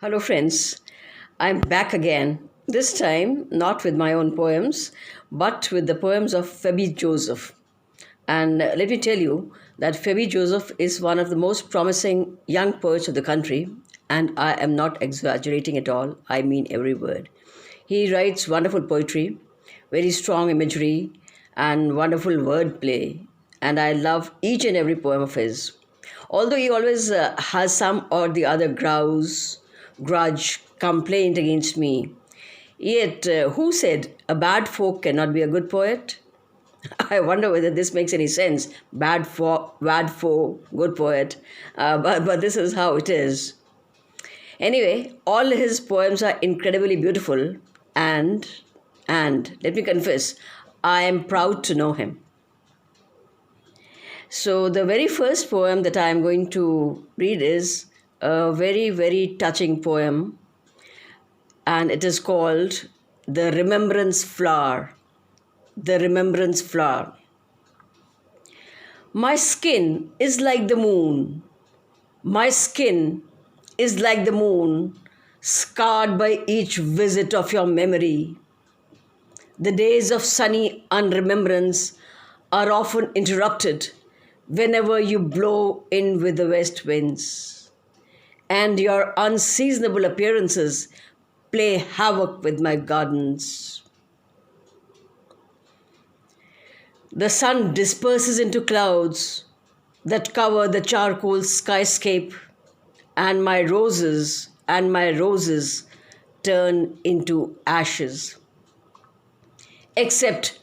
Hello, friends. I'm back again. This time, not with my own poems, but with the poems of Feby Joseph. And let me tell you that Feby Joseph is one of the most promising young poets of the country, and I am not exaggerating at all. I mean every word. He writes wonderful poetry, very strong imagery, and wonderful wordplay, and I love each and every poem of his. Although he always has some or the other grudge, complaint against me, yet who said a bad folk cannot be a good poet? I wonder whether this makes any sense. Bad for good poet. But this is how it is. Anyway, all his poems are incredibly beautiful, and and let me confess, I am proud to know him. So the very first poem that I am going to read is a very touching poem, and it is called The Remembrance Flower. The Remembrance Flower. My skin is like the moon. My skin is like the moon, scarred by each visit of your memory. The days of sunny unremembrance are often interrupted whenever you blow in with the west winds, and your unseasonable appearances play havoc with my gardens. The sun disperses into clouds that cover the charcoal skyscape, and my roses turn into ashes. Except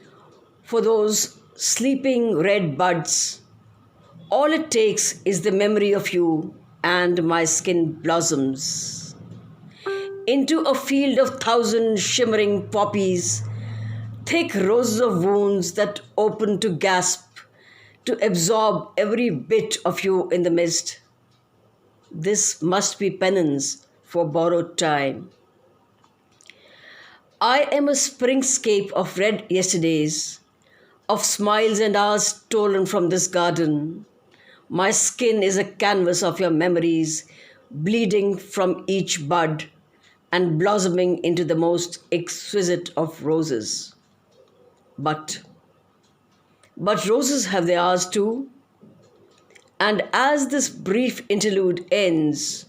for those sleeping red buds, all it takes is the memory of you, and my skin blossoms into a field of thousand shimmering poppies, thick rows of wounds that open to gasp, to absorb every bit of you in the mist. This must be penance for borrowed time. I am a springscape of red yesterdays, of smiles and hours stolen from this garden. My skin is a canvas of your memories, bleeding from each bud and blossoming into the most exquisite of roses. But, but roses have their hours too. And as this brief interlude ends,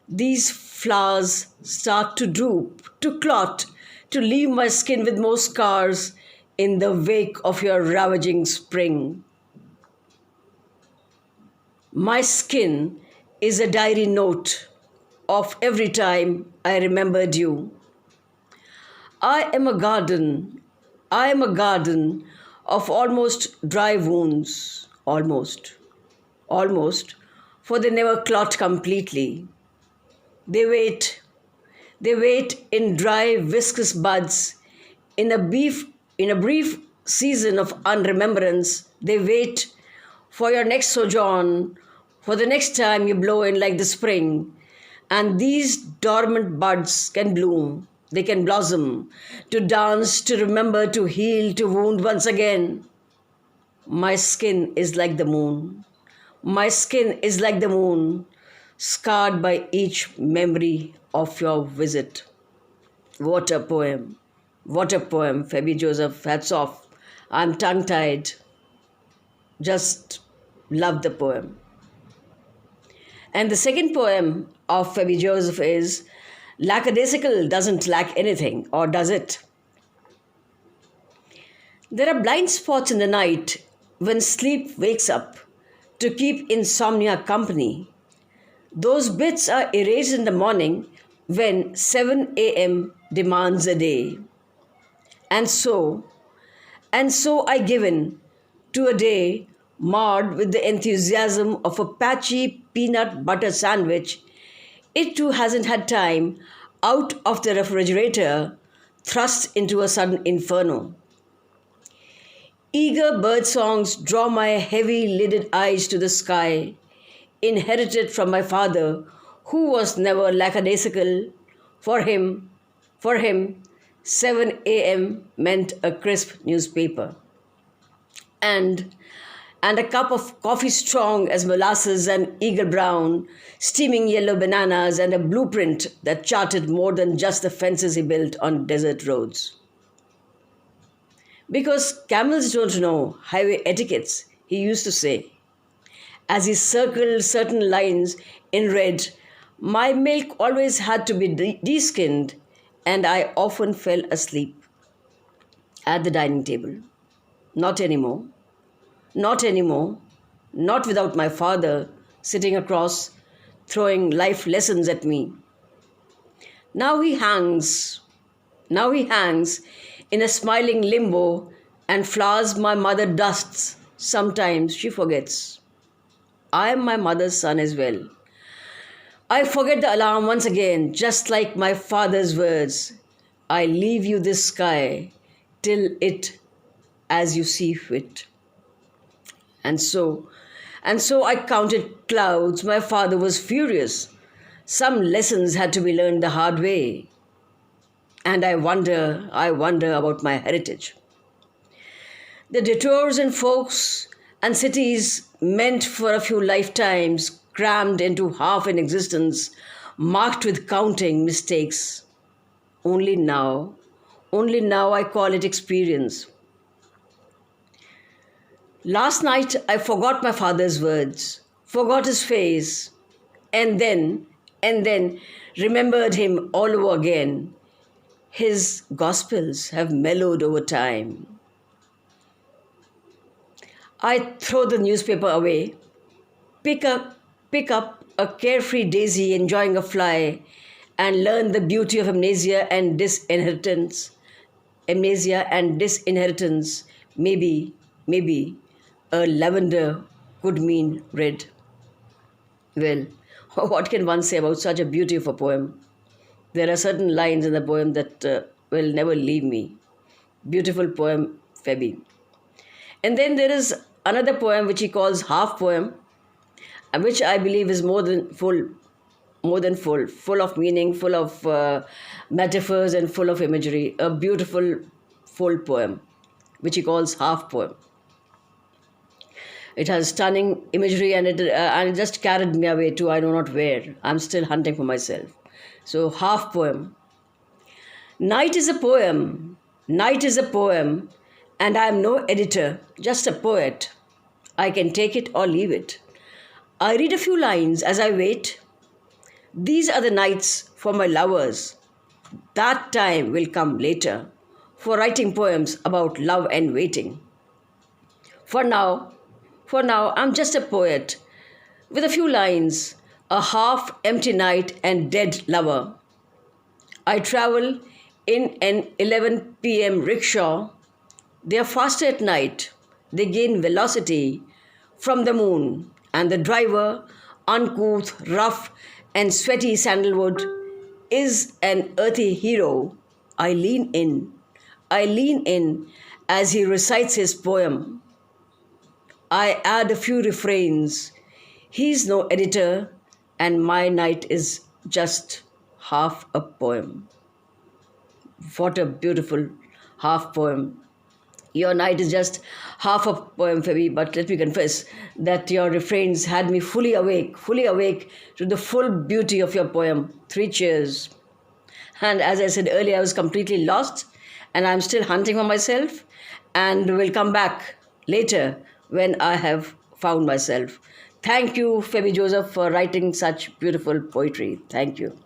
these flowers start to droop, to clot, to leave my skin with more scars in the wake of your ravaging spring. My skin is a diary note of every time I remembered you. I am a garden. I am a garden of almost dry wounds. Almost, for they never clot completely. They wait. They wait in dry, viscous buds. In a brief season of unremembrance, they wait for your next sojourn, for the next time you blow in like the spring. And these dormant buds can bloom, they can blossom, to dance, to remember, to heal, to wound once again. My skin is like the moon. My skin is like the moon, scarred by each memory of your visit. What a poem. What a poem, Feby Joseph. Hats off. I'm tongue tied. Just love the poem. And the second poem of Feby Joseph is Lackadaisical doesn't lack anything, or does it? There are blind spots in the night when sleep wakes up to keep insomnia company. Those bits are erased in the morning when 7 a.m. demands a day. And so, I give in to a day marred with the enthusiasm of a patchy peanut butter sandwich. It too hasn't had time out of the refrigerator, thrust into a sudden inferno. Eager bird songs draw my heavy lidded eyes to the sky, inherited from my father, who was never lackadaisical. For him, 7 a.m. meant a crisp newspaper. And and a cup of coffee strong as molasses and eagle brown, steaming yellow bananas, and a blueprint that charted more than just the fences he built on desert roads. Because camels don't know highway etiquettes, he used to say, as he circled certain lines in red, my milk always had to be deskinned, and I often fell asleep at the dining table. Not anymore. Not anymore. Not without my father sitting across, throwing life lessons at me. Now he hangs. Now he hangs in a smiling limbo, and flowers my mother dusts. Sometimes she forgets. I am my mother's son as well. I forget the alarm once again, just like my father's words. I leave you this sky till it as you see fit. And so, I counted clouds. My father was furious. Some lessons had to be learned the hard way. And I wonder about my heritage. The detours and folks and cities meant for a few lifetimes, crammed into half an existence, marked with counting mistakes. Only now I call it experience. Last night I forgot my father's words, forgot his face, and then remembered him all over again. His gospels have mellowed over time. I throw the newspaper away, pick up a carefree daisy enjoying a fly, and learn the beauty of amnesia and disinheritance. Maybe a lavender could mean red. Well, what can one say about such a beauty of a poem? There are certain lines in the poem that will never leave me. Beautiful poem, Feby. And then there is another poem which he calls half poem, which I believe is more than full, full of meaning, full of metaphors and full of imagery. A beautiful full poem, which he calls half poem. It has stunning imagery, and it just carried me away to I know not where. I'm still hunting for myself. So half poem. Night is a poem. Night is a poem, and I am no editor, just a poet. I can take it or leave it. I read a few lines as I wait. These are the nights for my lovers. That time will come later for writing poems about love and waiting. For now, I'm just a poet with a few lines, a half-empty night and dead lover. I travel in an 11 p.m. rickshaw. They are faster at night. They gain velocity from the moon, and the driver, uncouth, rough, and sweaty sandalwood, is an earthy hero. I lean in as he recites his poem. I add a few refrains. He's no editor, and my night is just half a poem. What a beautiful half poem. Your night is just half a poem, Feby, but let me confess that your refrains had me fully awake to the full beauty of your poem. 3 cheers. And as I said earlier, I was completely lost, and I'm still hunting for myself, and will come back later when I have found myself. Thank you, Feby Joseph, for writing such beautiful poetry. Thank you.